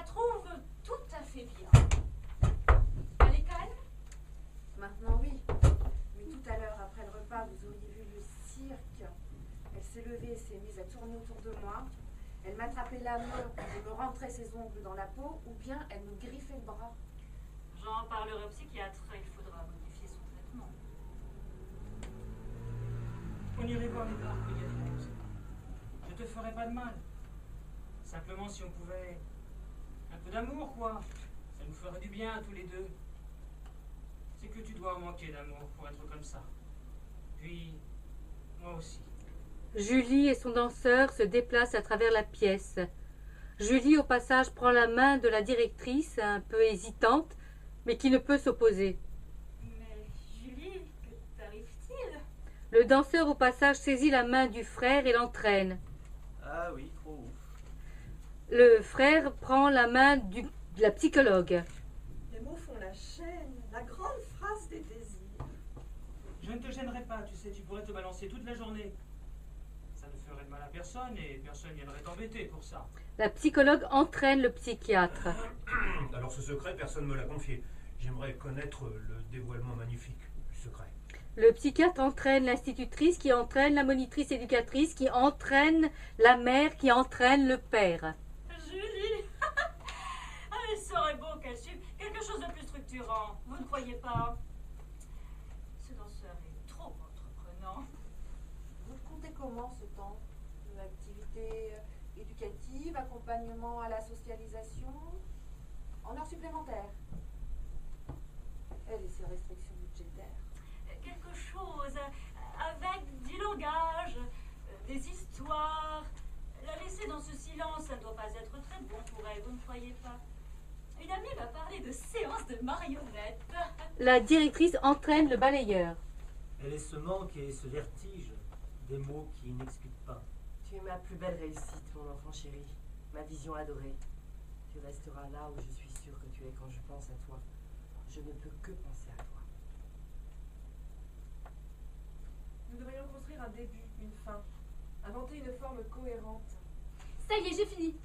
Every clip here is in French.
la trouve tout à fait bien. Elle est calme? Maintenant, oui. Mais tout à l'heure, après le repas, vous auriez vu le cirque. Elle s'est levée et s'est mise à tourner autour de moi. Elle m'attrapait la main et me rentrait ses ongles dans la peau, ou bien elle me griffait le bras. J'en parlerai au psychiatre. Il faudra modifier son traitement. On irait voir les parcs, Yannick. Je te ferais pas de mal. Simplement si on pouvait... Un peu d'amour, quoi. Ça nous ferait du bien, tous les deux. C'est que tu dois en manquer d'amour pour être comme ça. Puis, moi aussi. Julie et son danseur se déplacent à travers la pièce. Julie, au passage, prend la main de la directrice, un peu hésitante, mais qui ne peut s'opposer. Mais Julie, que t'arrive-t-il? Le danseur, au passage, saisit la main du frère et l'entraîne. Ah oui, trop ouf. Le frère prend la main de la psychologue. Les mots font la chaîne, la grande phrase des désirs. Je ne te gênerai pas, tu sais, tu pourrais te balancer toute la journée. Ça ne ferait de mal à personne et personne viendrait t'embêter pour ça. La psychologue entraîne le psychiatre. Alors ce secret, personne ne me l'a confié. J'aimerais connaître le dévoilement magnifique du secret. Le psychiatre entraîne l'institutrice, qui entraîne la monitrice éducatrice, qui entraîne la mère, qui entraîne le père. Julie il serait beau qu'elle suive quelque chose de plus structurant. Vous ne croyez pas? Ce danseur est trop entreprenant. Vous le comptez comment, ce temps? Activité éducative, accompagnement à la socialisation, en heures supplémentaires. Elle et ses restrictions budgétaires. Quelque chose avec du langage, des histoires. La laisser dans ce silence, ça ne doit pas être très bon pour elle, vous ne croyez pas? Une amie m'a parlé de séances de marionnettes. La directrice entraîne le balayeur. Elle est ce manque et ce vertige, des mots qui n'expliquent pas. Tu es ma plus belle réussite, mon enfant chéri, ma vision adorée. Tu resteras là où je suis sûre que tu es quand je pense à toi. Je ne peux que penser à toi. Nous devrions construire un début, une fin. Inventer une forme cohérente. Ça y est, j'ai fini.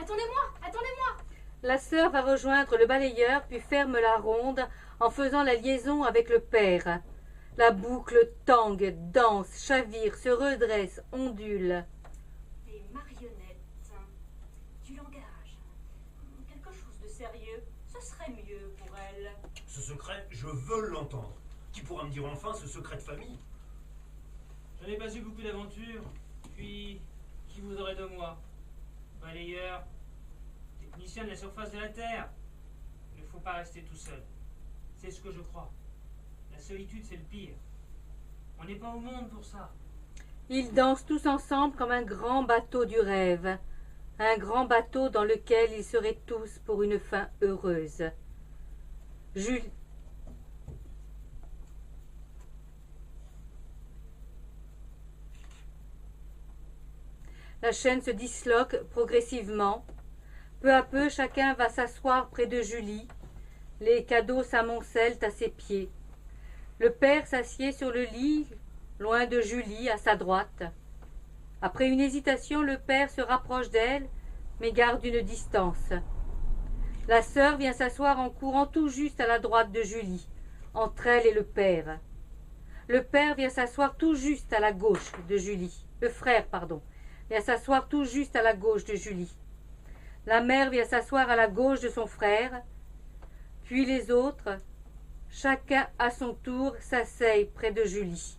Attendez-moi, attendez-moi. La sœur va rejoindre le balayeur, puis ferme la ronde en faisant la liaison avec le père. La boucle tangue, danse, chavire, se redresse, ondule. Des marionnettes, du langage, quelque chose de sérieux, ce serait mieux pour elle. Ce secret, je veux l'entendre. Qui pourra me dire enfin ce secret de famille? Je n'ai pas eu beaucoup d'aventures. Puis, qui vous aurait de moi? Balayeur, technicien de la surface de la Terre. Il ne faut pas rester tout seul. C'est ce que je crois. La solitude, c'est le pire. On n'est pas au monde pour ça. Ils dansent tous ensemble comme un grand bateau du rêve. Un grand bateau dans lequel ils seraient tous pour une fin heureuse. Julie. La chaîne se disloque progressivement. Peu à peu, chacun va s'asseoir près de Julie. Les cadeaux s'amoncellent à ses pieds. Le père s'assied sur le lit, loin de Julie, à sa droite. Après une hésitation, le père se rapproche d'elle, mais garde une distance. La sœur vient s'asseoir en courant tout juste à la droite de Julie, entre elle et le père. Le père vient s'asseoir tout juste à la gauche de Julie. Le frère, pardon, vient s'asseoir tout juste à la gauche de Julie. La mère vient s'asseoir à la gauche de son frère, puis les autres, chacun à son tour, s'asseyent près de Julie.